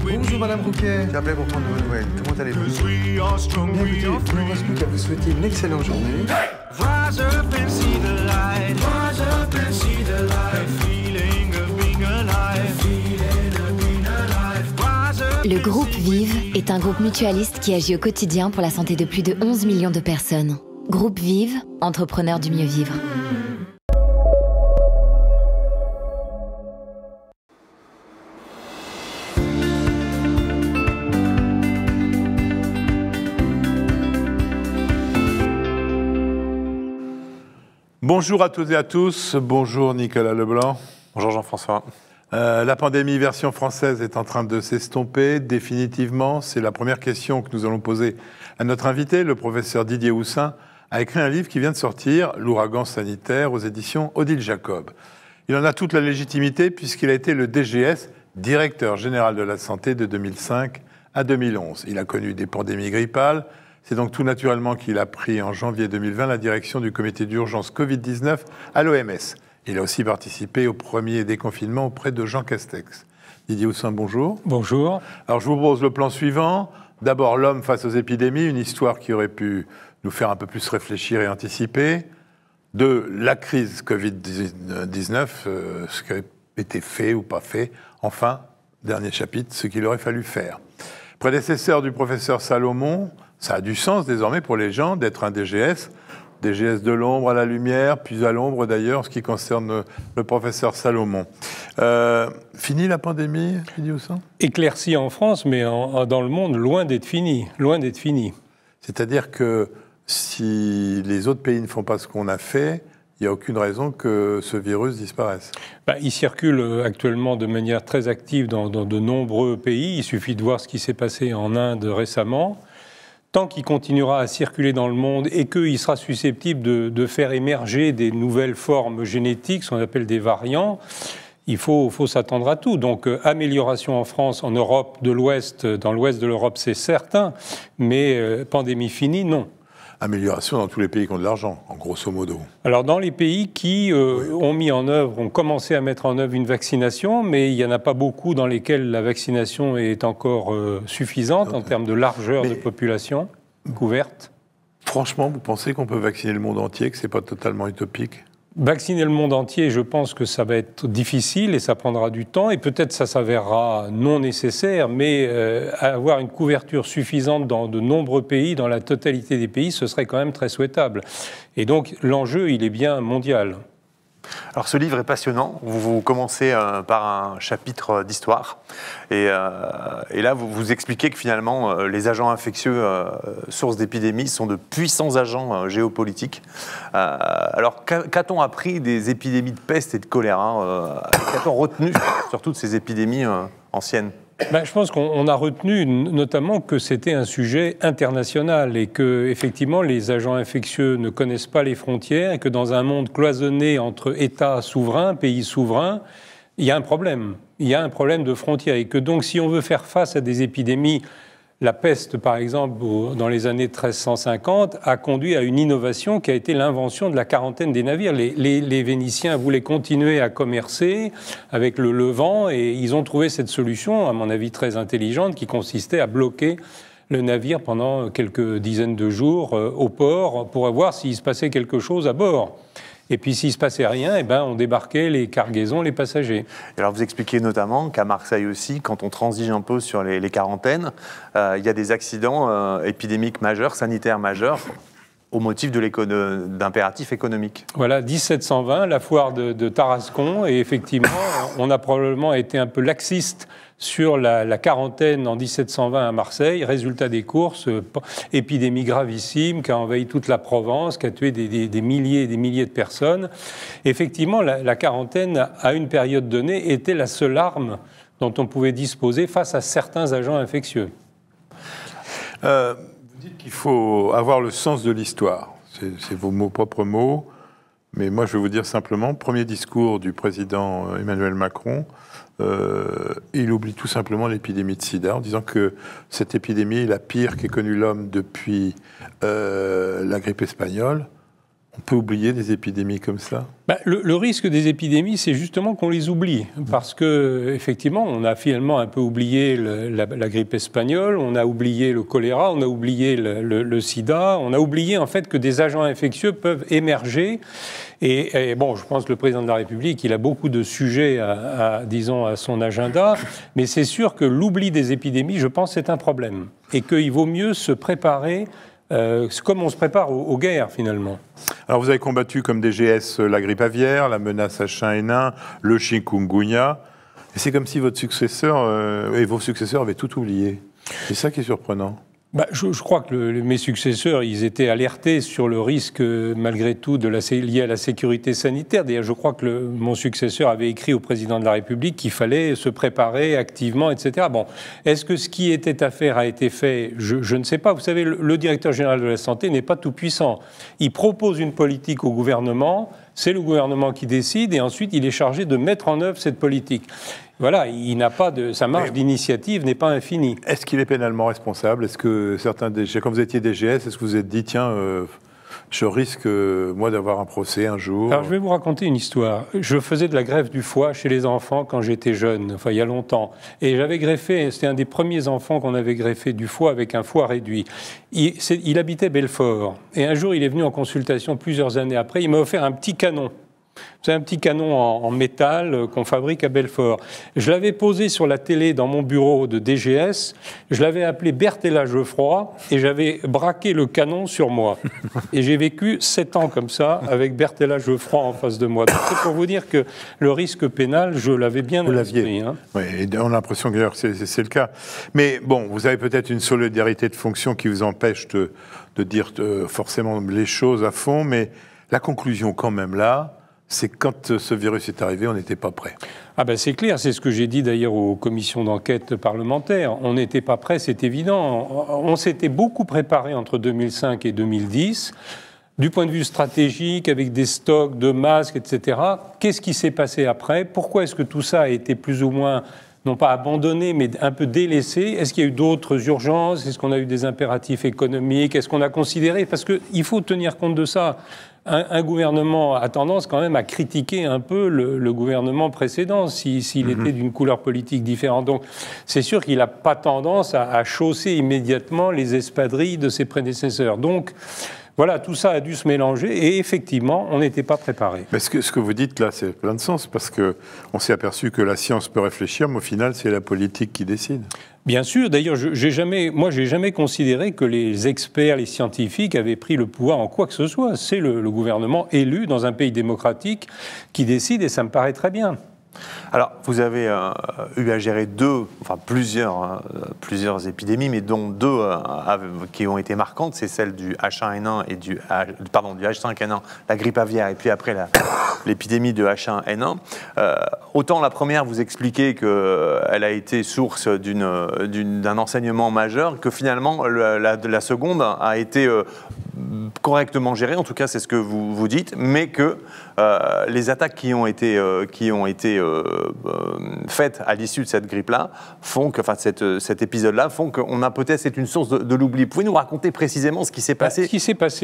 Bonjour Madame Rouquet. J'appelais pour prendre de vos nouvelles. Comment allez-vous? Bien, écoutez, il ne me reste plus qu'à vous souhaiter une excellente journée. Le groupe Vive est un groupe mutualiste qui agit au quotidien pour la santé de plus de 11 millions de personnes. Groupe Vive, entrepreneur du mieux vivre. Bonjour à toutes et à tous, bonjour Nicolas Leblanc. Bonjour Jean-François. La pandémie version française est en train de s'estomper définitivement. C'est la première question que nous allons poser à notre invité. Le professeur Didier Houssin a écrit un livre qui vient de sortir, L'ouragan sanitaire, aux éditions Odile Jacob. Il en a toute la légitimité puisqu'il a été le DGS, directeur général de la santé de 2005 à 2011. Il a connu des pandémies grippales. C'est donc tout naturellement qu'il a pris en janvier 2020 la direction du comité d'urgence Covid-19 à l'OMS. Il a aussi participé au premier déconfinement auprès de Jean Castex. Didier Houssin, bonjour. Bonjour. Alors je vous propose le plan suivant. D'abord, l'homme face aux épidémies, une histoire qui aurait pu nous faire un peu plus réfléchir et anticiper. De la crise Covid-19, ce qui a été fait ou pas fait. Enfin, dernier chapitre, ce qu'il aurait fallu faire. Prédécesseur du professeur Salomon, ça a du sens désormais pour les gens d'être un DGS. DGS de l'ombre à la lumière, puis à l'ombre d'ailleurs, en ce qui concerne le professeur Salomon. Fini la pandémie, Didier Houssin? Éclairci en France, mais dans le monde, loin d'être fini. Loin d'être fini. C'est-à-dire que si les autres pays ne font pas ce qu'on a fait, il n'y a aucune raison que ce virus disparaisse. Il circule actuellement de manière très active dans de nombreux pays. Il suffit de voir ce qui s'est passé en Inde récemment. Tant qu'il continuera à circuler dans le monde et qu'il sera susceptible de faire émerger des nouvelles formes génétiques, ce qu'on appelle des variants, il faut s'attendre à tout. Donc, amélioration en France, en Europe de l'Ouest, dans l'Ouest de l'Europe, c'est certain, mais pandémie finie, non. Amélioration dans tous les pays qui ont de l'argent, en grosso modo. Alors, dans les pays qui ont commencé à mettre en œuvre une vaccination, mais il n'y en a pas beaucoup dans lesquels la vaccination est encore suffisante en termes de largeur de population couverte. Franchement, vous pensez qu'on peut vacciner le monde entier, que ce n'est pas totalement utopique ? Vacciner le monde entier, je pense que ça va être difficile et ça prendra du temps et peut-être ça s'avérera non nécessaire, mais avoir une couverture suffisante dans de nombreux pays, dans la totalité des pays, ce serait quand même très souhaitable. Et donc l'enjeu, il est bien mondial. Alors ce livre est passionnant. Vous commencez par un chapitre d'histoire et là vous expliquez que finalement les agents infectieux sources d'épidémies sont de puissants agents géopolitiques. Alors qu'a-t-on appris des épidémies de peste et de choléra? Qu'a-t-on retenu sur toutes ces épidémies anciennes? Je pense qu'on a retenu notamment que c'était un sujet international et que effectivement les agents infectieux ne connaissent pas les frontières et que dans un monde cloisonné entre États souverains, pays souverains, il y a un problème. Il y a un problème de frontières et que donc si on veut faire face à des épidémies, la peste par exemple dans les années 1350 a conduit à une innovation qui a été l'invention de la quarantaine des navires. Les Vénitiens voulaient continuer à commercer avec le Levant et ils ont trouvé cette solution, à mon avis très intelligente, qui consistait à bloquer le navire pendant quelques dizaines de jours au port pour voir s'il se passait quelque chose à bord. Et puis, s'il ne se passait rien, on débarquait les cargaisons, les passagers. Et alors, vous expliquez notamment qu'à Marseille aussi, quand on transige un peu sur les quarantaines, il y a des accidents épidémiques majeurs, sanitaires majeurs, au motif d'impératifs économiques. Voilà, 1720, la foire de Tarascon, et effectivement, on a probablement été un peu laxiste sur la quarantaine en 1720 à Marseille. Résultat des courses, épidémie gravissime qui a envahi toute la Provence, qui a tué des milliers et des milliers de personnes. Effectivement, la quarantaine, à une période donnée, était la seule arme dont on pouvait disposer face à certains agents infectieux. Vous dites qu'il faut avoir le sens de l'histoire. C'est vos propres mots. Mais moi, je vais vous dire simplement, premier discours du président Emmanuel Macron, il oublie tout simplement l'épidémie de sida en disant que cette épidémie est la pire qu'ait connue l'homme depuis la grippe espagnole. On peut oublier des épidémies comme ça? Le risque des épidémies, c'est justement qu'on les oublie. Parce que, effectivement, on a finalement un peu oublié la grippe espagnole, on a oublié le choléra, on a oublié le sida, on a oublié en fait que des agents infectieux peuvent émerger. Et bon, je pense que le président de la République, il a beaucoup de sujets, disons, à son agenda. Mais c'est sûr que l'oubli des épidémies, je pense, c'est un problème. Et qu'il vaut mieux se préparer comme on se prépare aux guerres, finalement. Alors, vous avez combattu comme DGS la grippe aviaire, la menace H1N1, le chikungunya. Et c'est comme si votre successeur et vos successeurs avaient tout oublié. C'est ça qui est surprenant. Je crois que mes successeurs, ils étaient alertés sur le risque, malgré tout, lié à la sécurité sanitaire. D'ailleurs, je crois que mon successeur avait écrit au président de la République qu'il fallait se préparer activement, etc. Bon, est-ce que ce qui était à faire a été fait? Je ne sais pas. Vous savez, le directeur général de la santé n'est pas tout puissant. Il propose une politique au gouvernement, c'est le gouvernement qui décide, et ensuite il est chargé de mettre en œuvre cette politique. Voilà, il n'a pas sa marge d'initiative n'est pas infinie. Est-ce qu'il est pénalement responsable? Est-ce que certains quand vous étiez DGS, est-ce que vous vous êtes dit, tiens, je risque, moi, d'avoir un procès un jour? Alors, je vais vous raconter une histoire. Je faisais de la greffe du foie chez les enfants quand j'étais jeune, enfin, il y a longtemps. Et j'avais greffé, c'était un des premiers enfants qu'on avait greffé du foie avec un foie réduit. Il habitait Belfort. Et un jour, il est venu en consultation plusieurs années après. Il m'a offert un petit canon. C'est un petit canon en métal qu'on fabrique à Belfort. Je l'avais posé sur la télé dans mon bureau de DGS, je l'avais appelé Berthella Geoffroy et j'avais braqué le canon sur moi. Et j'ai vécu 7 ans comme ça, avec Berthella Geoffroy en face de moi. Donc c'est pour vous dire que le risque pénal, je l'avais bien à l'esprit. Oui, on a l'impression que c'est le cas. Mais bon, vous avez peut-être une solidarité de fonction qui vous empêche de dire forcément les choses à fond, mais la conclusion quand même là, c'est quand ce virus est arrivé, on n'était pas prêt. Ah ben c'est clair, c'est ce que j'ai dit d'ailleurs aux commissions d'enquête parlementaires. On n'était pas prêt, c'est évident. On s'était beaucoup préparé entre 2005 et 2010, du point de vue stratégique, avec des stocks de masques, etc. Qu'est-ce qui s'est passé après? Pourquoi est-ce que tout ça a été plus ou moins, non pas abandonné, mais un peu délaissé? Est-ce qu'il y a eu d'autres urgences? Est-ce qu'on a eu des impératifs économiques? Est-ce qu'on a considéré? Parce qu'il faut tenir compte de ça. Un gouvernement a tendance quand même à critiquer un peu le gouvernement précédent s'il était d'une couleur politique différente. Donc c'est sûr qu'il n'a pas tendance à chausser immédiatement les espadrilles de ses prédécesseurs. Donc voilà, tout ça a dû se mélanger et effectivement, on n'était pas préparé. Mais ce que vous dites là, c'est plein de sens parce qu'on s'est aperçu que la science peut réfléchir, mais au final, c'est la politique qui décide. Bien sûr, d'ailleurs, j'ai jamais considéré que les experts, les scientifiques avaient pris le pouvoir en quoi que ce soit. C'est le gouvernement élu dans un pays démocratique qui décide et ça me paraît très bien. Alors, vous avez eu à gérer plusieurs épidémies, mais dont 2 qui ont été marquantes, c'est celle du H1N1 et du H5N1, la grippe aviaire, et puis après l'épidémie de H1N1. Autant la première, vous expliquez qu'elle a été source d'un enseignement majeur, que finalement la seconde a été correctement gérée, en tout cas c'est ce que vous dites, mais que les attaques qui ont été faites à l'issue de cette grippe-là font que, cet épisode-là font qu'on a peut-être, c'est une source de l'oubli. Pouvez-vous nous raconter précisément ce qui s'est passé,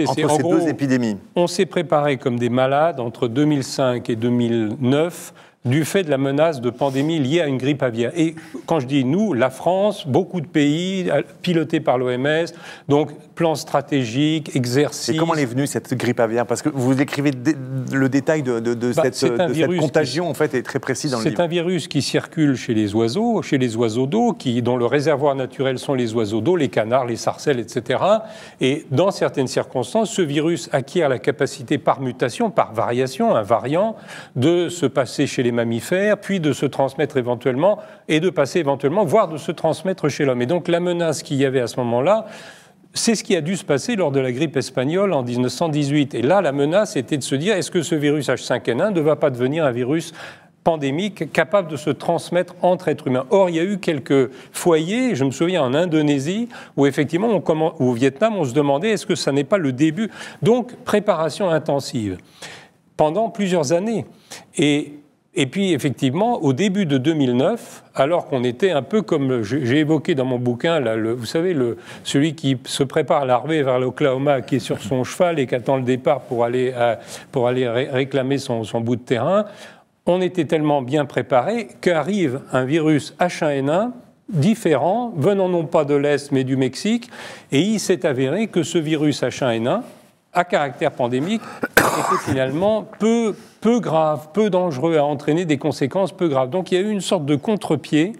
entre ces 2 épidémies? On s'est préparé comme des malades entre 2005 et 2009 du fait de la menace de pandémie liée à une grippe aviaire. Et quand je dis nous, la France, beaucoup de pays, pilotés par l'OMS, donc plan stratégique, exercice... Et comment est venue cette grippe aviaire? Parce que vous décrivez le détail de cette contagion, en fait, est très précis dans le livre. C'est un virus qui circule chez les oiseaux d'eau, dont le réservoir naturel sont les oiseaux d'eau, les canards, les sarcelles, etc. Et dans certaines circonstances, ce virus acquiert la capacité par mutation, par variation, un variant, de se passer chez les mammifères, puis de se transmettre éventuellement, et de passer éventuellement, voire de se transmettre chez l'homme. Et donc la menace qu'il y avait à ce moment-là, c'est ce qui a dû se passer lors de la grippe espagnole en 1918. Et là, la menace était de se dire, est-ce que ce virus H5N1 ne va pas devenir un virus pandémique capable de se transmettre entre êtres humains? Or, il y a eu quelques foyers, je me souviens en Indonésie, où effectivement, ou au Vietnam, on se demandait, est-ce que ça n'est pas le début? Donc, préparation intensive pendant plusieurs années. Et Et puis, effectivement, au début de 2009, alors qu'on était un peu comme j'ai évoqué dans mon bouquin, là, vous savez, celui qui se prépare à l'arrivée vers l'Oklahoma, qui est sur son cheval et qui attend le départ pour aller réclamer son bout de terrain, on était tellement bien préparé qu'arrive un virus H1N1 différent, venant non pas de l'Est mais du Mexique, et il s'est avéré que ce virus H1N1, à caractère pandémique, était finalement peu grave, peu dangereux, à entraîner des conséquences peu graves. Donc il y a eu une sorte de contre-pied.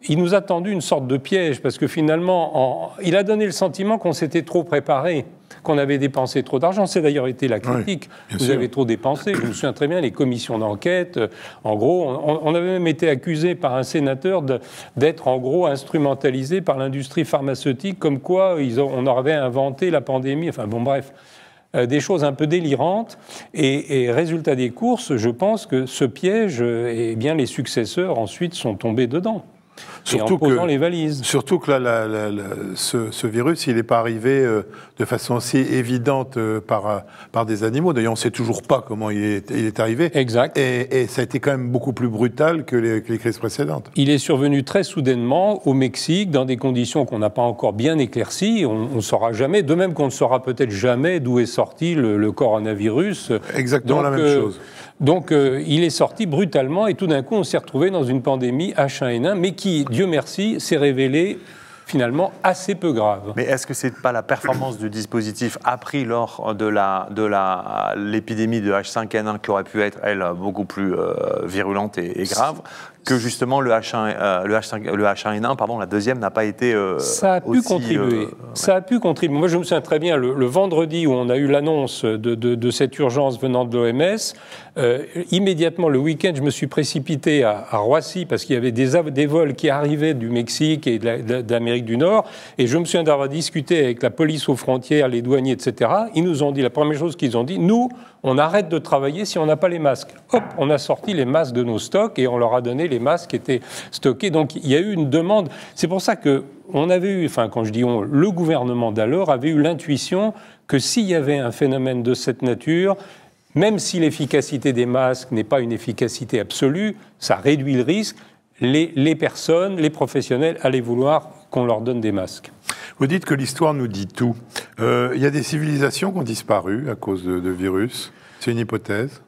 Il nous a tendu une sorte de piège, parce que finalement, il a donné le sentiment qu'on s'était trop préparé, qu'on avait dépensé trop d'argent. C'est d'ailleurs été la critique. Oui, vous avez trop dépensé. Je me souviens très bien, les commissions d'enquête. En gros, on avait même été accusé par un sénateur d'être en gros instrumentalisé par l'industrie pharmaceutique, comme quoi on avait inventé la pandémie. Enfin bon, bref. Des choses un peu délirantes, et résultat des courses, je pense que ce piège, eh bien, les successeurs ensuite sont tombés dedans. Surtout en posant les valises. Surtout que là, ce virus, il n'est pas arrivé de façon aussi évidente par des animaux. D'ailleurs, on ne sait toujours pas comment il est arrivé. Exact. Et ça a été quand même beaucoup plus brutal que les crises précédentes. Il est survenu très soudainement au Mexique, dans des conditions qu'on n'a pas encore bien éclaircies. On ne saura jamais, de même qu'on ne saura peut-être jamais d'où est sorti le coronavirus. Exactement la même chose. Donc, il est sorti brutalement, et tout d'un coup, on s'est retrouvé dans une pandémie H1N1, mais qui, Dieu merci, s'est révélée finalement assez peu grave. Mais est-ce que c'est pas la performance du dispositif appris lors de l'épidémie de H5N1 qui aurait pu être, elle, beaucoup plus virulente et grave, que justement le H1N1, pardon, la deuxième, n'a pas été ça a pu contribuer. Ça a pu contribuer. Moi, je me souviens très bien, le vendredi où on a eu l'annonce de cette urgence venant de l'OMS, immédiatement, le week-end, je me suis précipité à Roissy, parce qu'il y avait des vols qui arrivaient du Mexique et d'Amérique du Nord, et je me souviens d'avoir discuté avec la police aux frontières, les douaniers, etc. Ils nous ont dit, la première chose qu'ils ont dit, nous, on arrête de travailler si on n'a pas les masques. Hop, on a sorti les masques de nos stocks et on leur a donné les masques qui étaient stockés. Donc il y a eu une demande. C'est pour ça que on avait eu, enfin quand je dis on, le gouvernement d'alors avait eu l'intuition que s'il y avait un phénomène de cette nature, même si l'efficacité des masques n'est pas une efficacité absolue, ça réduit le risque. Les personnes, les professionnels allaient vouloir qu'on leur donne des masques. Vous dites que l'histoire nous dit tout. Il y a des civilisations qui ont disparu à cause de virus. C'est une hypothèse.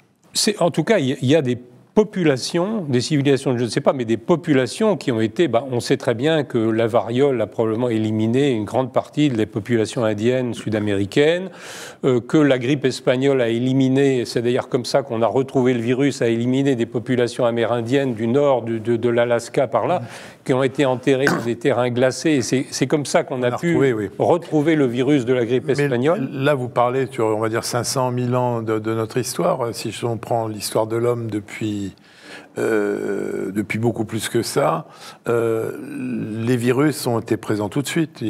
En tout cas, il y a des populations, des civilisations, je ne sais pas, mais des populations qui ont été... on sait très bien que la variole a probablement éliminé une grande partie des populations indiennes, sud-américaines, que la grippe espagnole a éliminé, c'est d'ailleurs comme ça qu'on a retrouvé le virus, a éliminé des populations amérindiennes du nord, de l'Alaska par là, qui ont été enterrées dans des terrains glacés. Et c'est comme ça qu'on a pu retrouver le virus de la grippe espagnole. Mais là, vous parlez sur, on va dire, 500 000 ans de notre histoire. Si on prend l'histoire de l'homme depuis beaucoup plus que ça, les virus ont été présents tout de suite.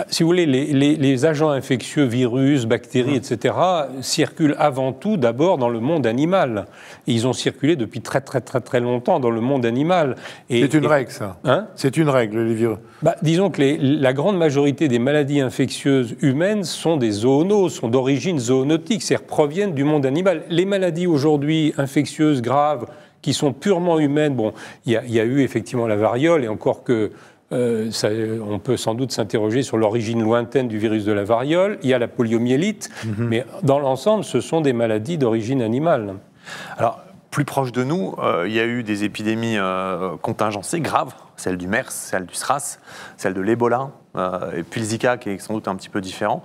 Si vous voulez, les agents infectieux, virus, bactéries, etc., circulent avant tout d'abord dans le monde animal. Et ils ont circulé depuis très très très très longtemps dans le monde animal. C'est une règle, ça. Hein? C'est une règle, les virus. Disons que la grande majorité des maladies infectieuses humaines sont des zoonoses, sont d'origine zoonotique, c'est-à-dire proviennent du monde animal. Les maladies aujourd'hui infectieuses graves, qui sont purement humaines, il y a eu effectivement la variole, et encore que on peut sans doute s'interroger sur l'origine lointaine du virus de la variole. Il y a la poliomyélite, mais dans l'ensemble, ce sont des maladies d'origine animale. Alors, plus proche de nous, il y a eu des épidémies contingencées graves, celle du MERS, celle du SRAS, celle de l'Ebola, et puis le Zika, qui est sans doute un petit peu différent.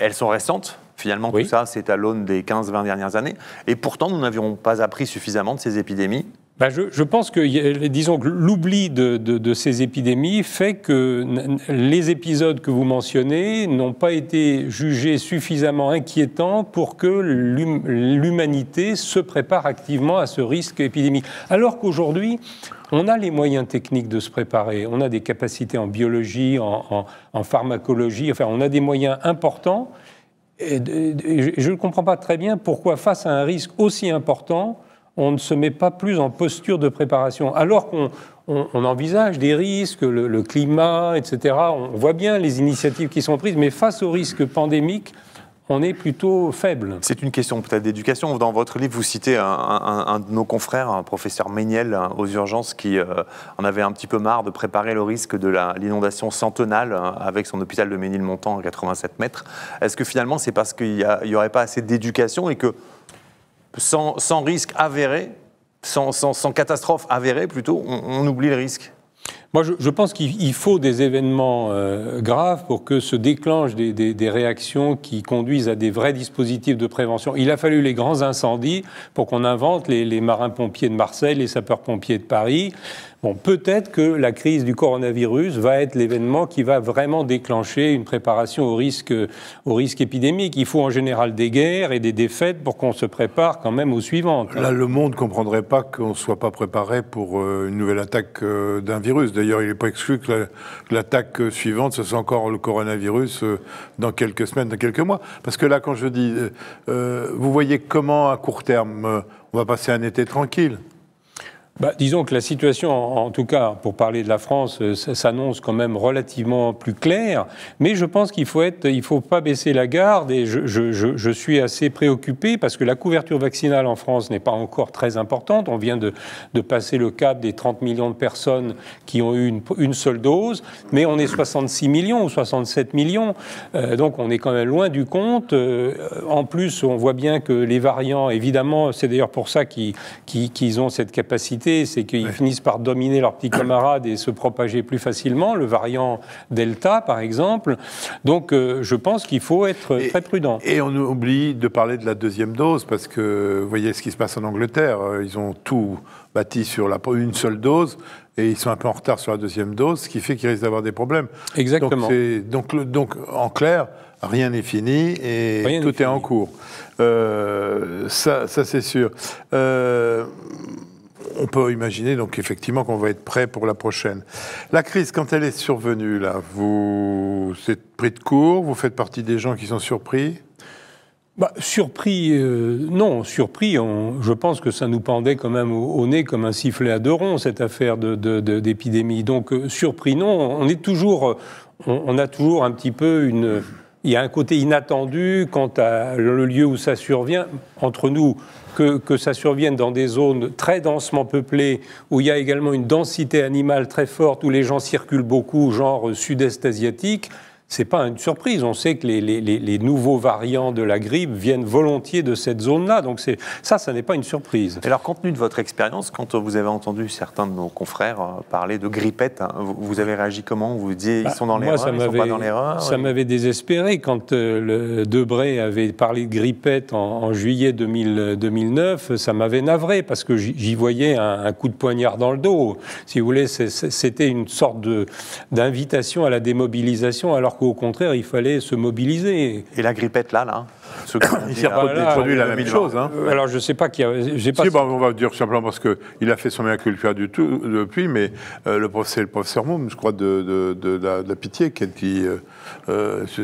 Elles sont récentes. Finalement, tout ça, c'est à l'aune des 15-20 dernières années. Et pourtant, nous n'avions pas appris suffisamment de ces épidémies. Je pense que, disons que l'oubli de ces épidémies fait que les épisodes que vous mentionnez n'ont pas été jugés suffisamment inquiétants pour que l'humanité se prépare activement à ce risque épidémique. Alors qu'aujourd'hui, on a les moyens techniques de se préparer. On a des capacités en biologie, en pharmacologie. Enfin, on a des moyens importants. Et je ne comprends pas très bien pourquoi, face à un risque aussi important, on ne se met pas plus en posture de préparation. Alors qu'on envisage des risques, le climat, etc. On voit bien les initiatives qui sont prises, mais face aux risques pandémiques, on est plutôt faible. C'est une question peut-être d'éducation. Dans votre livre, vous citez un de nos confrères, un professeur Méniel aux urgences, qui en avait un petit peu marre de préparer le risque de l'inondation centenale avec son hôpital de Ménilmontant à 87 mètres. Est-ce que finalement c'est parce qu'il n'y aurait pas assez d'éducation et que sans risque avéré, sans catastrophe avérée plutôt, on oublie le risque? Moi, je pense qu'il faut des événements graves pour que se déclenchent des réactions qui conduisent à des vrais dispositifs de prévention. Il a fallu les grands incendies pour qu'on invente les marins-pompiers de Marseille, les sapeurs-pompiers de Paris. Bon, peut-être que la crise du coronavirus va être l'événement qui va vraiment déclencher une préparation au risque épidémique. Il faut en général des guerres et des défaites pour qu'on se prépare quand même aux suivantes. Là, le monde ne comprendrait pas qu'on ne soit pas préparé pour une nouvelle attaque d'un virus. D'ailleurs, il n'est pas exclu que l'attaque suivante, ce soit encore le coronavirus dans quelques semaines, dans quelques mois. Parce que là, quand je dis, vous voyez comment, à court terme, on va passer un été tranquille? Disons que la situation, en tout cas pour parler de la France, s'annonce quand même relativement plus claire, mais je pense qu'il faut pas baisser la garde et je suis assez préoccupé parce que la couverture vaccinale en France n'est pas encore très importante. On vient de passer le cap des 30 millions de personnes qui ont eu une seule dose, mais on est 66 millions ou 67 millions, donc on est quand même loin du compte. En plus, on voit bien que les variants, évidemment, c'est d'ailleurs pour ça qu'ils ont cette capacité, c'est qu'ils finissent par dominer leurs petits camarades et se propager plus facilement, le variant Delta par exemple. Donc je pense qu'il faut être très prudent. Et on oublie de parler de la deuxième dose, parce que vous voyez ce qui se passe en Angleterre, ils ont tout bâti sur une seule dose, et ils sont un peu en retard sur la deuxième dose, ce qui fait qu'ils risquent d'avoir des problèmes. Exactement. Donc en clair, rien n'est fini et tout est en cours. Ça c'est sûr. On peut imaginer donc effectivement qu'on va être prêt pour la prochaine. La crise, quand elle est survenue, là, vous êtes pris de court, vous faites partie des gens qui sont surpris? Surpris, non. Surpris, je pense que ça nous pendait quand même au nez comme un sifflet à deux ronds, cette affaire d'épidémie. Donc surpris, non. On a toujours un petit peu il y a un côté inattendu quant à le lieu où ça survient. Entre nous, que ça survienne dans des zones très densément peuplées, où il y a également une densité animale très forte, où les gens circulent beaucoup, genre sud-est asiatique, c'est pas une surprise. On sait que les nouveaux variants de la grippe viennent volontiers de cette zone-là. Donc ça n'est pas une surprise. Et alors, compte tenu de votre expérience, quand vous avez entendu certains de nos confrères parler de grippette, vous avez réagi comment? Vous disiez, ils sont dans l'erreur, ils ne sont pas dans l'erreur? Ça m'avait désespéré quand Debré avait parlé de grippette en juillet 2009. Ça m'avait navré parce que j'y voyais un coup de poignard dans le dos. Si vous voulez, c'était une sorte d'invitation à la démobilisation, alors qu'au contraire, il fallait se mobiliser. Et la grippette, là il s'est reproduit la même chose. Hein. Alors, je ne sais pas qui a... on va dire simplement parce qu'il a fait son meilleur culture depuis, mais c'est le professeur Moum, je crois, de la Pitié, qui dit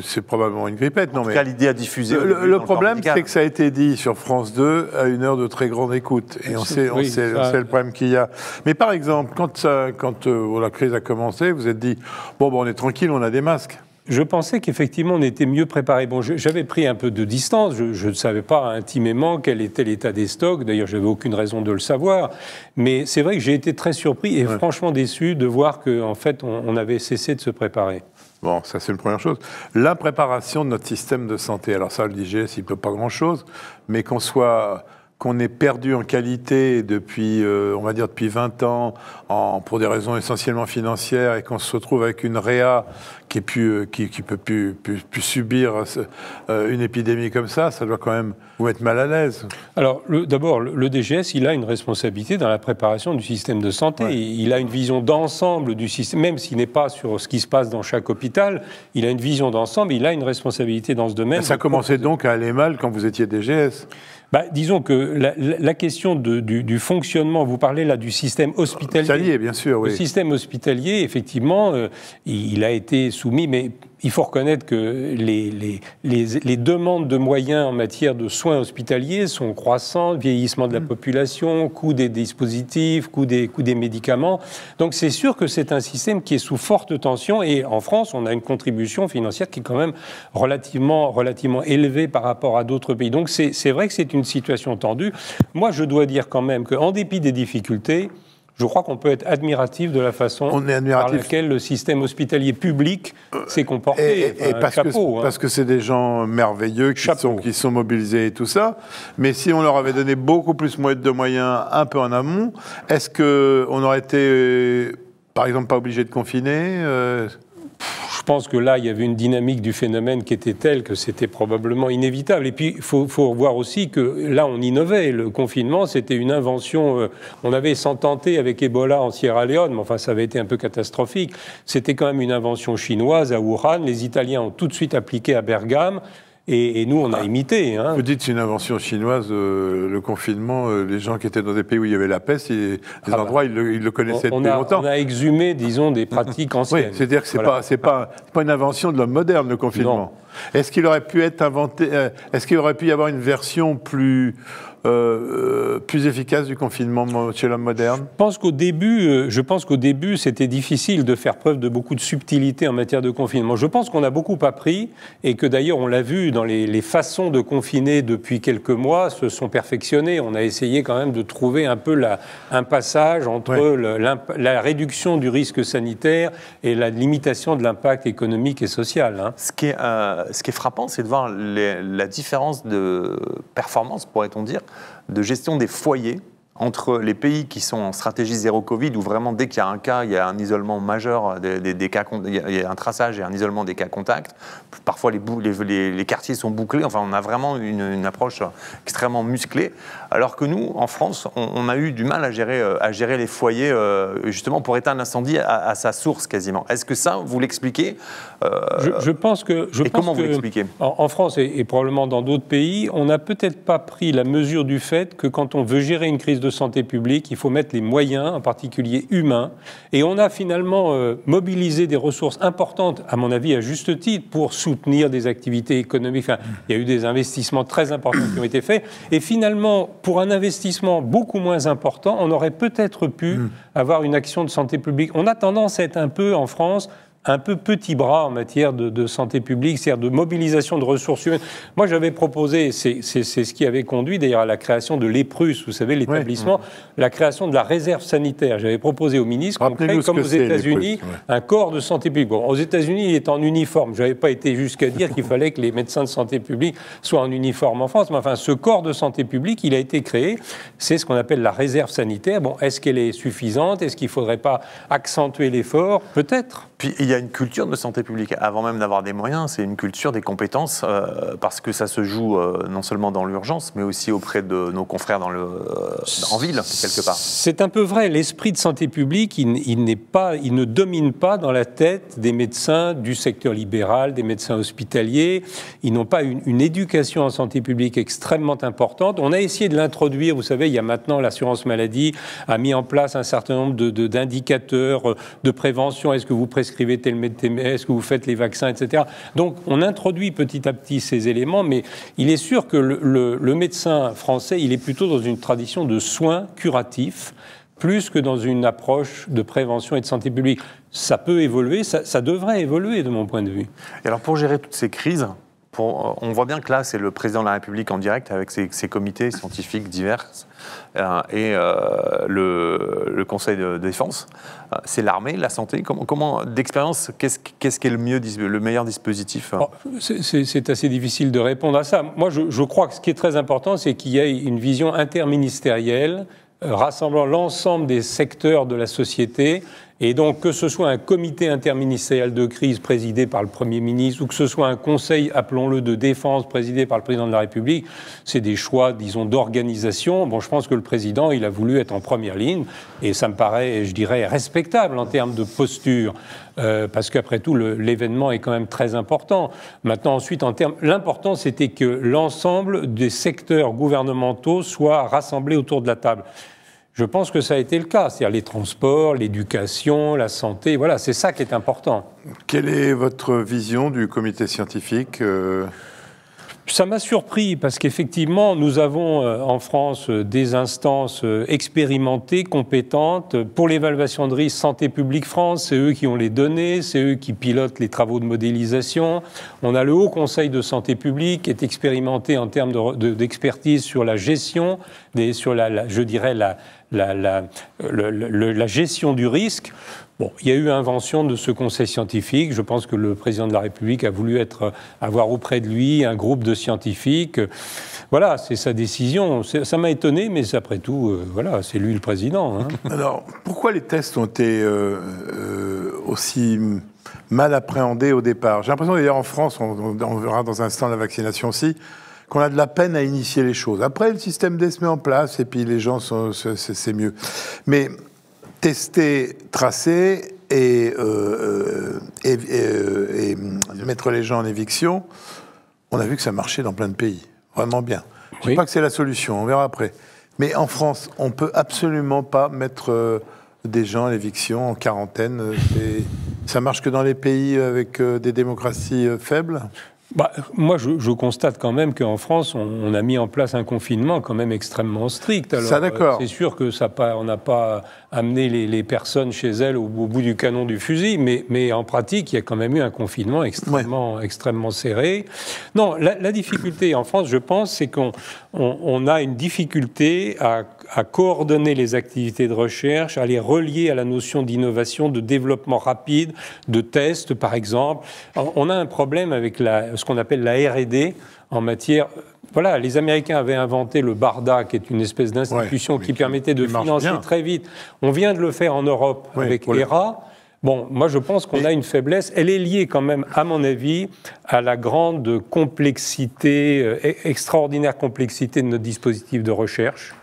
c'est probablement une grippette. En tout cas, l'idée a diffusé. Le problème, c'est que ça a été dit sur France 2 à une heure de très grande écoute. Et on sait le problème qu'il y a. Mais par exemple, quand la crise a commencé, vous êtes dit, on est tranquille, on a des masques. Je pensais qu'effectivement on était mieux préparé. J'avais pris un peu de distance, je ne savais pas intimement quel était l'état des stocks, d'ailleurs j'avais aucune raison de le savoir, mais c'est vrai que j'ai été très surpris et franchement déçu de voir qu'en fait on avait cessé de se préparer. Bon, ça c'est une première chose. La préparation de notre système de santé, alors ça le DGS il ne peut pas grand-chose, mais qu'on ait perdu en qualité depuis, on va dire depuis 20 ans, pour des raisons essentiellement financières, et qu'on se retrouve avec une réa qui peut plus subir une épidémie comme ça doit quand même vous mettre mal à l'aise. Alors, d'abord, le DGS, il a une responsabilité dans la préparation du système de santé. Ouais. Il a une vision d'ensemble du système, même s'il n'est pas sur ce qui se passe dans chaque hôpital, il a une vision d'ensemble, il a une responsabilité dans ce domaine. Ça commençait donc à aller mal quand vous étiez DGS? Disons que la question du fonctionnement, vous parlez là du système hospitalier. Bien sûr, oui. Le système hospitalier, effectivement, il a été soumis, mais il faut reconnaître que les demandes de moyens en matière de soins hospitaliers sont croissantes, vieillissement de la population, coût des dispositifs, coût des médicaments. Donc c'est sûr que c'est un système qui est sous forte tension et en France, on a une contribution financière qui est quand même relativement élevée par rapport à d'autres pays. Donc c'est vrai que c'est une situation tendue. Moi, je dois dire quand même qu'en dépit des difficultés, je crois qu'on peut être admiratif de la façon par laquelle le système hospitalier public s'est comporté. Parce que c'est des gens merveilleux qui sont mobilisés et tout ça. Mais si on leur avait donné beaucoup plus de moyens un peu en amont, est-ce qu'on aurait été, par exemple, pas obligé de confiner Je pense que là, il y avait une dynamique du phénomène qui était telle que c'était probablement inévitable. Et puis, il faut voir aussi que là, on innovait. Le confinement, c'était une invention. On avait tenté avec Ebola en Sierra Leone, mais enfin, ça avait été un peu catastrophique. C'était quand même une invention chinoise à Wuhan. Les Italiens ont tout de suite appliqué à Bergame. Et nous, on a imité. Vous dites c'est une invention chinoise, le confinement, les gens qui étaient dans des pays où il y avait la peste, les endroits, ils le connaissaient depuis longtemps. On a exhumé, disons, des pratiques anciennes. Oui, c'est-à-dire que c'est pas une invention de l'homme moderne, le confinement. Non. Est-ce qu'il aurait pu être inventé, est-ce qu'il aurait pu y avoir une version plus efficace du confinement chez l'homme moderne ? Je pense qu'au début, c'était difficile de faire preuve de beaucoup de subtilité en matière de confinement. Je pense qu'on a beaucoup appris et que d'ailleurs, on l'a vu dans les façons de confiner depuis quelques mois, se sont perfectionnées. On a essayé quand même de trouver un peu un passage entre la réduction du risque sanitaire et la limitation de l'impact économique et social. Hein. Ce qui est frappant, c'est de voir la différence de performance, pourrait-on dire, de gestion des foyers entre les pays qui sont en stratégie zéro Covid, où vraiment dès qu'il y a un cas, il y a un isolement majeur des cas, il y a un traçage et un isolement des cas contacts. Parfois les quartiers sont bouclés. Enfin, on a vraiment une approche extrêmement musclée. Alors que nous, en France, on a eu du mal à gérer les foyers justement pour éteindre l'incendie à sa source quasiment. Est-ce que ça, vous l'expliquez Je pense que. Comment vous l'expliquez ? En France et probablement dans d'autres pays, on n'a peut-être pas pris la mesure du fait que quand on veut gérer une crise de santé publique, il faut mettre les moyens, en particulier humains. Et on a finalement mobilisé des ressources importantes, à mon avis, à juste titre, pour soutenir des activités économiques. Enfin, il y a eu des investissements très importants qui ont été faits. Et finalement, pour un investissement beaucoup moins important, on aurait peut-être pu avoir une action de santé publique. On a tendance à être un peu, en France, un peu petit bras en matière de santé publique, c'est-à-dire de mobilisation de ressources humaines. Moi, j'avais proposé, c'est ce qui avait conduit d'ailleurs à la création de l'EPRUS, vous savez, l'établissement, la création de la réserve sanitaire. J'avais proposé au ministre qu'on crée, comme aux États-Unis, un corps de santé publique. Bon, aux États-Unis, il est en uniforme. Je n'avais pas été jusqu'à dire qu'il fallait que les médecins de santé publique soient en uniforme en France, mais enfin, ce corps de santé publique, il a été créé. C'est ce qu'on appelle la réserve sanitaire. Bon, est-ce qu'elle est suffisante ? Est-ce qu'il ne faudrait pas accentuer l'effort ? Peut-être. Puis, il y a une culture de santé publique. Avant même d'avoir des moyens, c'est une culture des compétences, parce que ça se joue non seulement dans l'urgence, mais aussi auprès de nos confrères en ville, quelque part. C'est un peu vrai. L'esprit de santé publique, il ne domine pas dans la tête des médecins du secteur libéral, des médecins hospitaliers. Ils n'ont pas une éducation en santé publique extrêmement importante. On a essayé de l'introduire. Vous savez, il y a maintenant l'assurance maladie a mis en place un certain nombre d'indicateurs de prévention. Est-ce que vous prescrivez tel médecin, est-ce que vous faites les vaccins, etc. Donc, on introduit petit à petit ces éléments, mais il est sûr que le médecin français, il est plutôt dans une tradition de soins curatifs, plus que dans une approche de prévention et de santé publique. Ça peut évoluer, ça devrait évoluer de mon point de vue. Et alors, pour gérer toutes ces crises, on voit bien que là, c'est le président de la République en direct avec ses comités scientifiques divers et le Conseil de défense. C'est l'armée, la santé. Comment d'expérience, qu'est-ce qui est le meilleur dispositif ? C'est assez difficile de répondre à ça. Moi, je crois que ce qui est très important, c'est qu'il y ait une vision interministérielle rassemblant l'ensemble des secteurs de la société. Et donc, que ce soit un comité interministériel de crise présidé par le Premier ministre ou que ce soit un conseil, appelons-le, de défense présidé par le président de la République, c'est des choix, disons, d'organisation. Bon, je pense que le président, il a voulu être en première ligne et ça me paraît, je dirais, respectable en termes de posture parce qu'après tout, l'événement est quand même très important. Maintenant, ensuite, l'important, c'était que l'ensemble des secteurs gouvernementaux soient rassemblés autour de la table. Je pense que ça a été le cas, c'est-à-dire les transports, l'éducation, la santé, voilà, c'est ça qui est important. Quelle est votre vision du comité scientifique Ça m'a surpris parce qu'effectivement, nous avons en France des instances expérimentées, compétentes. Pour l'évaluation de risque, Santé publique France, c'est eux qui ont les données, c'est eux qui pilotent les travaux de modélisation. On a le Haut Conseil de santé publique qui est expérimenté en termes d'expertise sur la gestion, sur je dirais la gestion du risque. Bon, il y a eu invention de ce conseil scientifique. Je pense que le président de la République a voulu avoir auprès de lui un groupe de scientifiques. Voilà, c'est sa décision. Ça m'a étonné, mais après tout, voilà, c'est lui le président. Hein. Alors, pourquoi les tests ont été aussi mal appréhendés au départ? J'ai l'impression, d'ailleurs, en France, on verra dans un instant la vaccination aussi, qu'on a de la peine à initier les choses. Après, le système D se met en place, et puis les gens, c'est mieux. Mais tester, tracer et mettre les gens en éviction, on a vu que ça marchait dans plein de pays. Vraiment bien. Je ne dis pas que c'est la solution, on verra après. Mais en France, on ne peut absolument pas mettre des gens en éviction, en quarantaine. Ça marche que dans les pays avec des démocraties faibles ? Moi, je constate quand même qu'en France, on a mis en place un confinement quand même extrêmement strict. Alors, ça, d'accord. C'est sûr que on n'a pas amené les personnes chez elles au bout du canon du fusil, mais en pratique, il y a quand même eu un confinement extrêmement serré. Non, la difficulté en France, je pense, c'est qu'on a une difficulté à coordonner les activités de recherche, à les relier à la notion d'innovation, de développement rapide, de tests, par exemple. On a un problème avec ce qu'on appelle la R&D en matière... Voilà, les Américains avaient inventé le BARDA, qui est une espèce d'institution qui permettait de financer très vite. On vient de le faire en Europe avec ERA. Bon, moi je pense qu'on a une faiblesse. Elle est liée quand même, à mon avis, à la grande complexité, extraordinaire complexité de notre dispositif de recherche,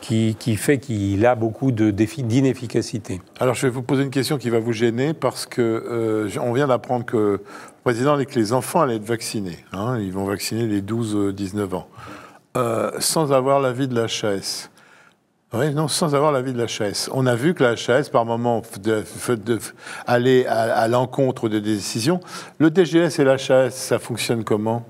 qui fait qu'il a beaucoup de défis d'inefficacité. Alors je vais vous poser une question qui va vous gêner, parce que on vient d'apprendre que le président et que les enfants allaient être vaccinés. Hein, ils vont vacciner les 12-19 ans. Sans avoir l'avis de la HAS. Oui, non, sans avoir l'avis de la HAS. On a vu que la HAS, par moment, allait à l'encontre de décisions. Le DGS et la HAS, ça fonctionne comment ?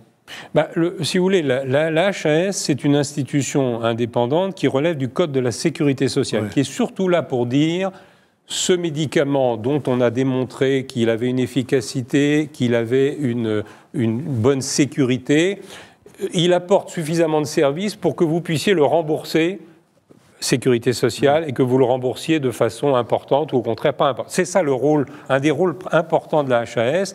Si vous voulez, la HAS, c'est une institution indépendante qui relève du Code de la sécurité sociale, qui est surtout là pour dire ce médicament dont on a démontré qu'il avait une efficacité, qu'il avait une bonne sécurité, il apporte suffisamment de services pour que vous puissiez le rembourser, sécurité sociale, et que vous le remboursiez de façon importante ou au contraire pas importante. C'est ça le rôle, un des rôles importants de la HAS.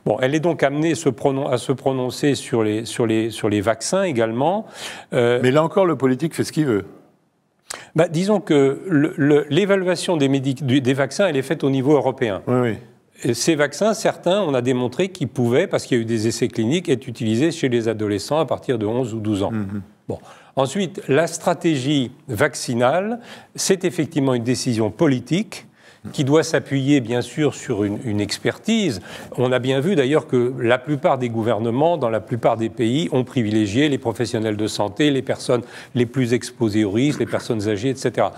Bon, elle est donc amenée à se prononcer sur les vaccins également. Mais là encore, le politique fait ce qu'il veut. Disons que l'évaluation des vaccins, elle est faite au niveau européen. Oui. Et ces vaccins, certains, on a démontré qu'ils pouvaient, parce qu'il y a eu des essais cliniques, être utilisés chez les adolescents à partir de 11 ou 12 ans. Bon. Ensuite, la stratégie vaccinale, c'est effectivement une décision politique qui doit s'appuyer, bien sûr, sur une expertise. On a bien vu, d'ailleurs, que la plupart des gouvernements, dans la plupart des pays, ont privilégié les professionnels de santé, les personnes les plus exposées au risque, les personnes âgées, etc.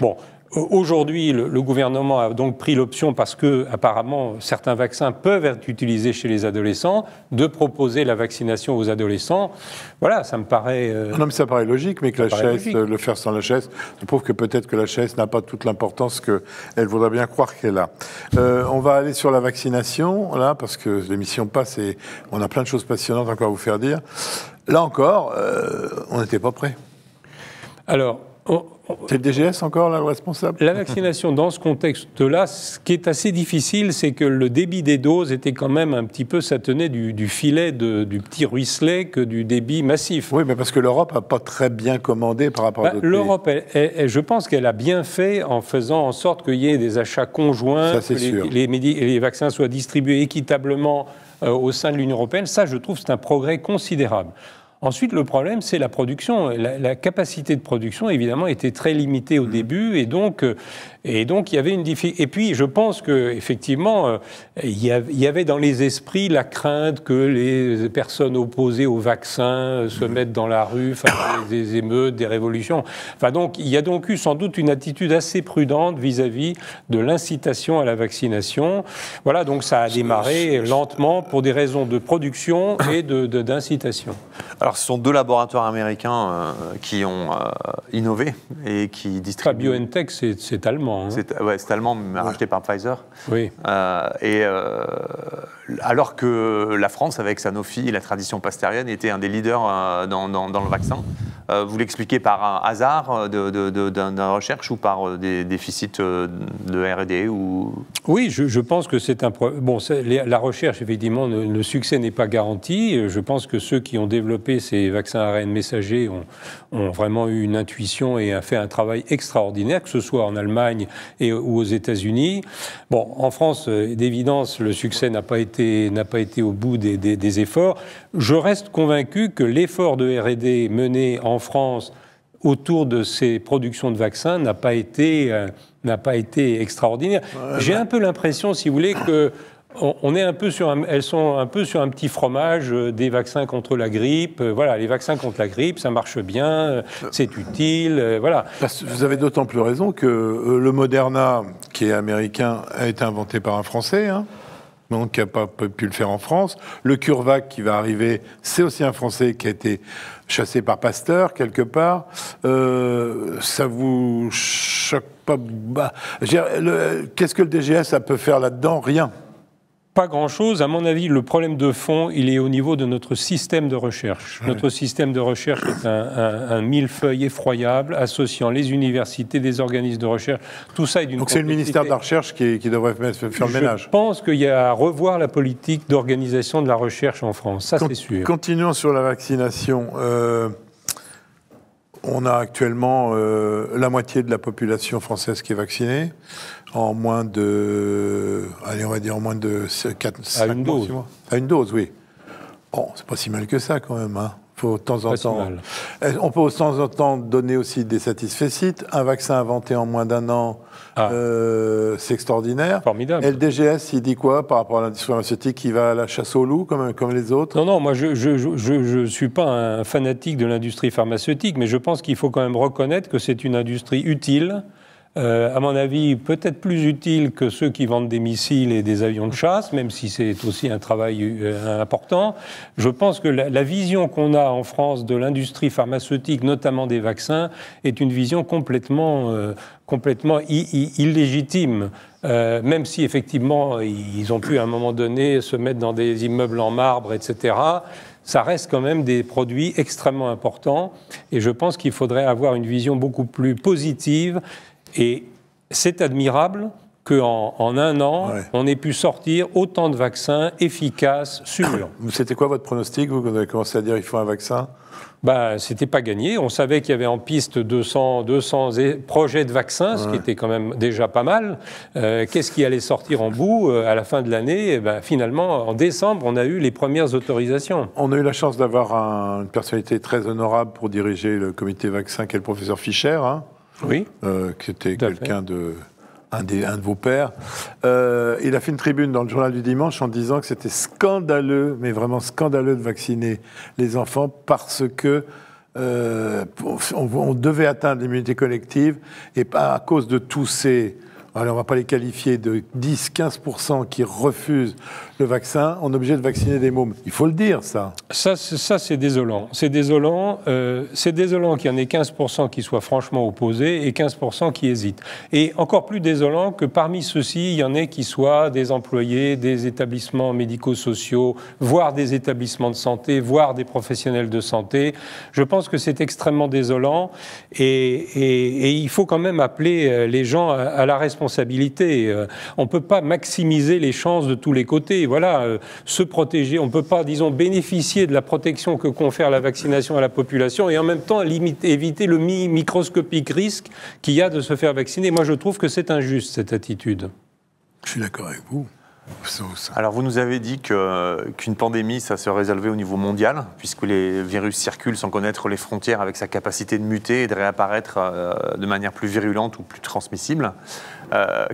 Bon. Aujourd'hui, le gouvernement a donc pris l'option, parce que apparemment certains vaccins peuvent être utilisés chez les adolescents, de proposer la vaccination aux adolescents. Voilà, ça me paraît... Non, mais ça paraît logique, mais que la HAS, le faire sans la HAS, ça prouve que peut-être que la HAS n'a pas toute l'importance qu'elle voudrait bien croire qu'elle a. On va aller sur la vaccination, là, parce que l'émission passe et on a plein de choses passionnantes encore à vous faire dire. Là encore, on n'était pas prêt. Alors... C'est le DGS encore, là, le responsable ? La vaccination, dans ce contexte-là, ce qui est assez difficile, c'est que le débit des doses était quand même un petit peu, ça tenait du filet, du petit ruisselet, que du débit massif. Oui, mais parce que l'Europe n'a pas très bien commandé par rapport à d'autres pays. L'Europe, je pense qu'elle a bien fait en faisant en sorte qu'il y ait des achats conjoints, ça, que les vaccins soient distribués équitablement au sein de l'Union européenne. Ça, je trouve, c'est un progrès considérable. Ensuite, le problème, c'est la production. La capacité de production, évidemment, était très limitée au début. Et donc, Et donc, il y avait une difficulté. Et puis, je pense qu'effectivement, il y avait dans les esprits la crainte que les personnes opposées au vaccin se mettent dans la rue, faire des émeutes, des révolutions. Enfin, donc, il y a donc eu sans doute une attitude assez prudente vis-à-vis de l'incitation à la vaccination. Voilà, donc ça a démarré lentement pour des raisons de production et d'incitation. Alors, ce sont 2 laboratoires américains qui ont innové et qui distribuent... BioNTech, c'est allemand. Hein. C'est allemand, mais racheté par Pfizer. Oui. Alors que la France, avec Sanofi et la tradition pasteurienne, était un des leaders dans le vaccin. Vous l'expliquez par un hasard d'une recherche ou par des déficits de R&D ou... Oui, je pense que c'est un problème. Bon, la recherche, effectivement, le succès n'est pas garanti. Je pense que ceux qui ont développé ces vaccins ARN messagers ont vraiment eu une intuition et fait un travail extraordinaire, que ce soit en Allemagne ou aux États-Unis. Bon, en France, d'évidence, le succès n'a pas été au bout des efforts. Je reste convaincu que l'effort de R&D mené en France autour de ces productions de vaccins n'a pas été extraordinaire. J'ai un peu l'impression, si vous voulez, que elles sont un peu sur un petit fromage des vaccins contre la grippe. Voilà, les vaccins contre la grippe, ça marche bien, c'est utile, voilà. Vous avez d'autant plus raison que le Moderna, qui est américain, a été inventé par un Français, hein, donc qui n'a pas pu le faire en France. Le CureVac qui va arriver, c'est aussi un Français qui a été chassé par Pasteur, quelque part. Ça vous choque pas? Qu'est-ce que le DGS ça peut faire là-dedans? Rien. Pas grand-chose. À mon avis, le problème de fond, il est au niveau de notre système de recherche. Ouais. Notre système de recherche est un millefeuille effroyable, associant les universités, des organismes de recherche. Tout ça est d'une complexité. Donc c'est le ministère de la Recherche qui devrait faire le ménage. Je pense qu'il y a à revoir la politique d'organisation de la recherche en France. Ça, c'est sûr. Continuons sur la vaccination. On a actuellement la moitié de la population française qui est vaccinée en moins de, allez, on va dire en moins de 4-5 mois, 6 mois. À une dose, oui. Bon, c'est pas si mal que ça quand même. Hein. Faut de temps en temps. On peut de temps en temps donner aussi des satisfecit. Un vaccin inventé en moins d'1 an, c'est extraordinaire. Formidable. Et le DGS, il dit quoi par rapport à l'industrie pharmaceutique? Il va à la chasse au loup comme les autres? Non, moi je suis pas un fanatique de l'industrie pharmaceutique, mais je pense qu'il faut quand même reconnaître que c'est une industrie utile. À mon avis, peut-être plus utile que ceux qui vendent des missiles et des avions de chasse, même si c'est aussi un travail important. Je pense que la vision qu'on a en France de l'industrie pharmaceutique, notamment des vaccins, est une vision complètement illégitime. Même si, effectivement, ils ont pu, à un moment donné, se mettre dans des immeubles en marbre, etc., ça reste quand même des produits extrêmement importants. Et je pense qu'il faudrait avoir une vision beaucoup plus positive. Et c'est admirable qu'en 1 an, on ait pu sortir autant de vaccins efficaces, sûrs. C'était quoi votre pronostic, vous avez commencé à dire qu'il faut un vaccin? C'était pas gagné. On savait qu'il y avait en piste 200 projets de vaccins, ce qui était quand même déjà pas mal. Qu'est-ce qui allait sortir en bout à la fin de l'année? Finalement, en décembre, on a eu les premières autorisations. On a eu la chance d'avoir une personnalité très honorable pour diriger le comité vaccin, qui est le professeur Fischer, hein, oui, qui était quelqu'un un de vos pairs. Il a fait une tribune dans le journal du dimanche en disant que c'était scandaleux, mais vraiment scandaleux de vacciner les enfants parce que on devait atteindre l'immunité collective et à cause de tous ces... Alors, on ne va pas les qualifier de 10-15% qui refusent le vaccin. On est obligé de vacciner des mômes. Il faut le dire, ça. Ça c'est désolant. C'est désolant qu'il y en ait 15% qui soient franchement opposés et 15% qui hésitent. Et encore plus désolant que parmi ceux-ci, il y en ait qui soient des employés, des établissements médico-sociaux, voire des établissements de santé, voire des professionnels de santé. Je pense que c'est extrêmement désolant et il faut quand même appeler les gens à la responsabilité. On ne peut pas maximiser les chances de tous les côtés. Voilà, se protéger, on ne peut pas, disons, bénéficier de la protection que confère la vaccination à la population et en même temps éviter le microscopique risque qu'il y a de se faire vacciner. Moi, je trouve que c'est injuste, cette attitude. Je suis d'accord avec vous. Alors, vous nous avez dit qu'une pandémie, ça se résolvait au niveau mondial, puisque les virus circulent sans connaître les frontières, avec sa capacité de muter et de réapparaître de manière plus virulente ou plus transmissible.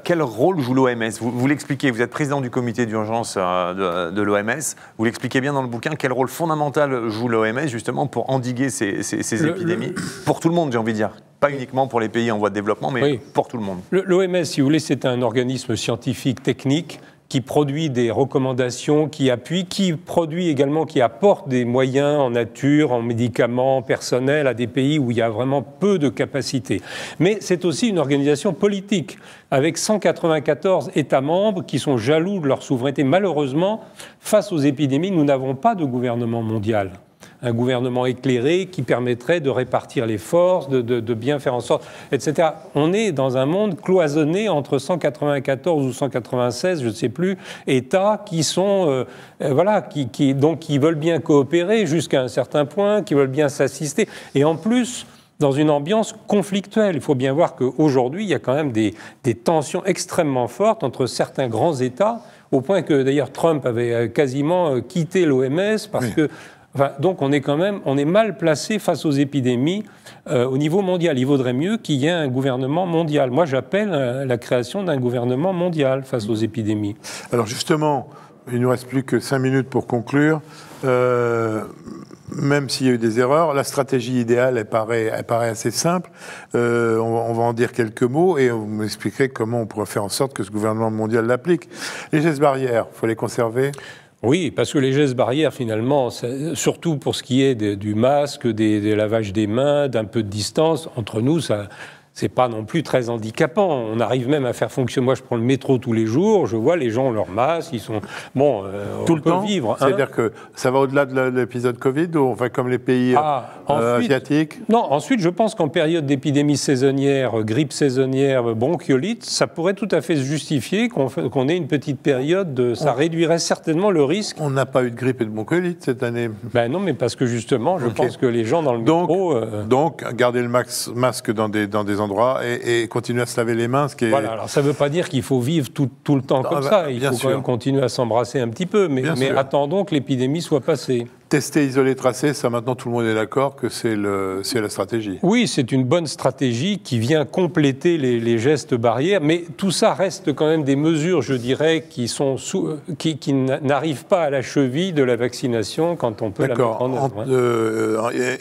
Quel rôle joue l'OMS? Vous l'expliquez, vous êtes président du comité d'urgence de l'OMS. Vous l'expliquez bien dans le bouquin. Quel rôle fondamental joue l'OMS, justement, pour endiguer ces épidémies? Pour tout le monde, j'ai envie de dire. Pas uniquement pour les pays en voie de développement, mais pour tout le monde. L'OMS, si vous voulez, c'est un organisme scientifique, technique, qui produit des recommandations, qui appuie, qui produit également, qui apporte des moyens en nature, en médicaments, en personnel à des pays où il y a vraiment peu de capacités. Mais c'est aussi une organisation politique, avec 194 États membres qui sont jaloux de leur souveraineté. Malheureusement, face aux épidémies, nous n'avons pas de gouvernement mondial. Un gouvernement éclairé qui permettrait de répartir les forces, de bien faire en sorte, etc. On est dans un monde cloisonné entre 194 ou 196, je ne sais plus, États qui sont, qui veulent bien coopérer jusqu'à un certain point, qui veulent bien s'assister. Et en plus, dans une ambiance conflictuelle. Il faut bien voir qu'aujourd'hui, il y a quand même des tensions extrêmement fortes entre certains grands États, au point que d'ailleurs Trump avait quasiment quitté l'OMS parce que... Enfin, donc on est mal placé face aux épidémies au niveau mondial. Il vaudrait mieux qu'il y ait un gouvernement mondial. Moi, j'appelle à la création d'un gouvernement mondial face aux épidémies. Alors justement, il ne nous reste plus que 5 minutes pour conclure. Même s'il y a eu des erreurs, la stratégie idéale, elle paraît assez simple. On va en dire quelques mots et vous m'expliquerez comment on pourrait faire en sorte que ce gouvernement mondial l'applique. Les gestes barrières, il faut les conserver? Oui, parce que les gestes barrières, finalement, surtout pour ce qui est du masque, des lavages des mains, d'un peu de distance, entre nous, c'est pas non plus très handicapant. On arrive même à faire fonctionner. Moi, je prends le métro tous les jours, je vois les gens ont leur masque, ils sont... Bon, tout le temps vivre. C'est-à-dire que ça va au-delà de l'épisode Covid, ou enfin comme les pays asiatiques? Non, ensuite, je pense qu'en période d'épidémie saisonnière, grippe saisonnière, bronchiolite, ça pourrait tout à fait se justifier qu'on ait une petite période ça réduirait certainement le risque. On n'a pas eu de grippe et de bronchiolite cette année? Ben non, mais parce que justement, je pense que les gens dans le métro... Donc, garder le masque dans des endroits et continuer à se laver les mains, ce qui est... Voilà, alors ça ne veut pas dire qu'il faut vivre tout le temps comme ça. Il faut quand même continuer à s'embrasser un petit peu, mais attendons que l'épidémie soit passée. Tester, isoler, tracer, ça maintenant tout le monde est d'accord que c'est la stratégie. Oui, c'est une bonne stratégie qui vient compléter les gestes barrières, mais tout ça reste quand même des mesures, je dirais, qui n'arrivent pas à la cheville de la vaccination quand on peut la mettre en œuvre.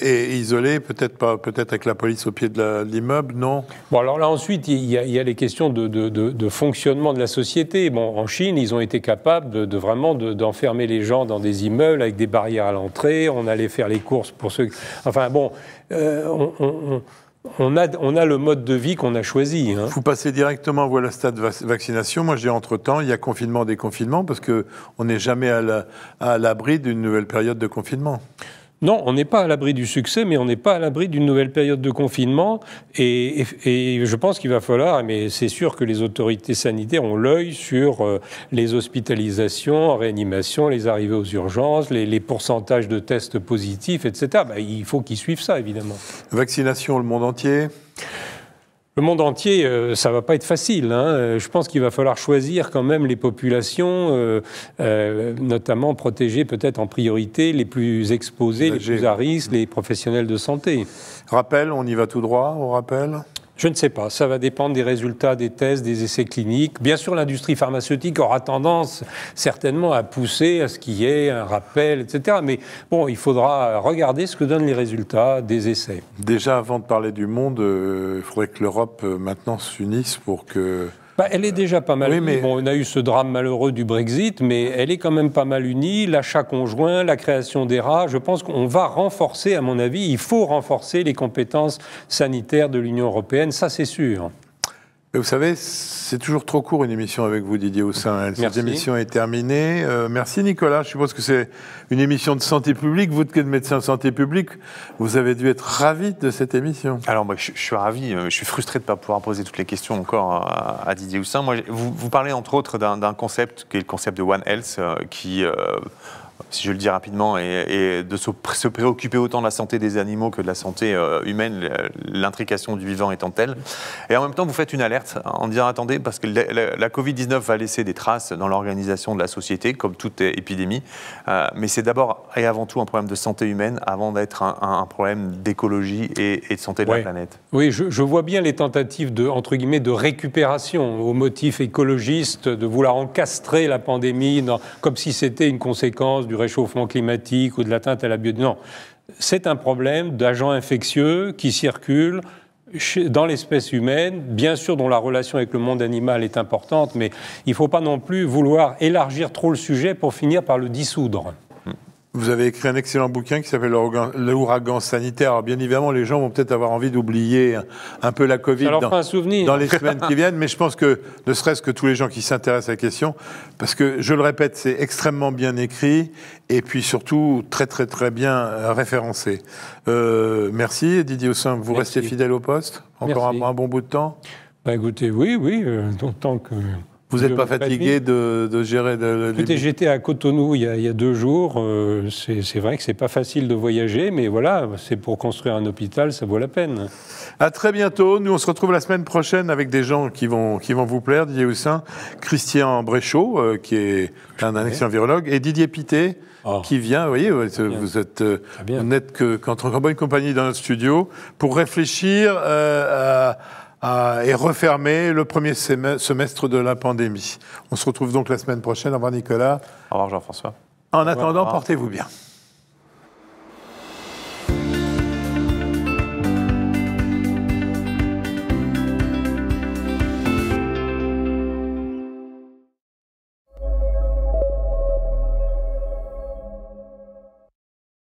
Et isoler, peut-être avec la police au pied de l'immeuble, non? Bon, alors là ensuite, il y a les questions de fonctionnement de la société. Bon, en Chine, ils ont été capables vraiment d'enfermer les gens dans des immeubles avec des barrières à l'entrée, on allait faire les courses pour ceux... Enfin bon, on a le mode de vie qu'on a choisi. Hein. Vous passez directement à la stade vaccination. Moi, je dis entre-temps, il y a confinement, déconfinement, parce qu'on n'est jamais à l'abri d'une nouvelle période de confinement. Non, on n'est pas à l'abri du succès, mais on n'est pas à l'abri d'une nouvelle période de confinement. Et je pense qu'il va falloir, mais c'est sûr que les autorités sanitaires ont l'œil sur les hospitalisations en réanimation, les arrivées aux urgences, les pourcentages de tests positifs, etc. Ben, il faut qu'ils suivent ça, évidemment. Vaccination, le monde entier ? Le monde entier, ça ne va pas être facile. Hein. Je pense qu'il va falloir choisir quand même les populations, notamment protéger peut-être en priorité les plus exposés, les plus à risque, les professionnels de santé. Rappel, on y va tout droit au rappel ? Je ne sais pas, ça va dépendre des résultats des tests, des essais cliniques. Bien sûr, l'industrie pharmaceutique aura tendance certainement à pousser à ce qu'il y ait un rappel, etc. Mais bon, il faudra regarder ce que donnent les résultats des essais. Déjà, avant de parler du monde, il faudrait que l'Europe maintenant s'unisse pour que... elle est déjà pas mal unie. Bon, on a eu ce drame malheureux du Brexit, mais elle est quand même pas mal unie. L'achat conjoint, la création d'ERA, je pense qu'on va renforcer, à mon avis, il faut renforcer les compétences sanitaires de l'Union européenne, ça c'est sûr. Mais vous savez, c'est toujours trop court une émission avec vous, Didier Houssin. Cette émission est terminée. Merci Nicolas. Je suppose que c'est une émission de santé publique. Vous, qui êtes médecin de santé publique, vous avez dû être ravi de cette émission. Alors moi, je suis ravi. Je suis frustré de ne pas pouvoir poser toutes les questions encore à Didier Houssin. Moi, vous parlez entre autres d'un concept qui est le concept de One Health, qui si je le dis rapidement, et de se préoccuper autant de la santé des animaux que de la santé humaine, l'intrication du vivant étant telle. Et en même temps, vous faites une alerte en disant, attendez, parce que la Covid-19 va laisser des traces dans l'organisation de la société, comme toute épidémie, mais c'est d'abord et avant tout un problème de santé humaine, avant d'être un problème d'écologie et de santé de la planète. Oui, je vois bien les tentatives entre guillemets, de récupération au motif écologiste, de vouloir encastrer la pandémie comme si c'était une conséquence du réchauffement climatique ou de l'atteinte à la biodiversité. Non, c'est un problème d'agents infectieux qui circulent dans l'espèce humaine, bien sûr dont la relation avec le monde animal est importante, mais il ne faut pas non plus vouloir élargir trop le sujet pour finir par le dissoudre. Vous avez écrit un excellent bouquin qui s'appelle L'ouragan sanitaire. Alors bien évidemment, les gens vont peut-être avoir envie d'oublier un peu la Covid dans les semaines qui viennent, mais je pense que, ne serait-ce que tous les gens qui s'intéressent à la question, parce que, je le répète, c'est extrêmement bien écrit et puis surtout très très très bien référencé. Merci Didier Houssin, vous restez fidèle au poste, encore un bon bout de temps. Bah écoutez, oui, tant que... Vous n'êtes pas fatigué de gérer Écoutez, j'étais à Cotonou il y a 2 jours. C'est vrai que c'est pas facile de voyager, mais voilà, c'est pour construire un hôpital, ça vaut la peine. À très bientôt. Nous, on se retrouve la semaine prochaine avec des gens qui vont vous plaire. Didier Houssin, Christian Bréchot, qui est un excellent virologue, et Didier Pittet, qui vient. Vous voyez, vous n'êtes qu'en bonne compagnie dans notre studio pour réfléchir et refermer le premier semestre de la pandémie. On se retrouve donc la semaine prochaine. Au revoir Nicolas. Au revoir Jean-François. En attendant, portez-vous bien.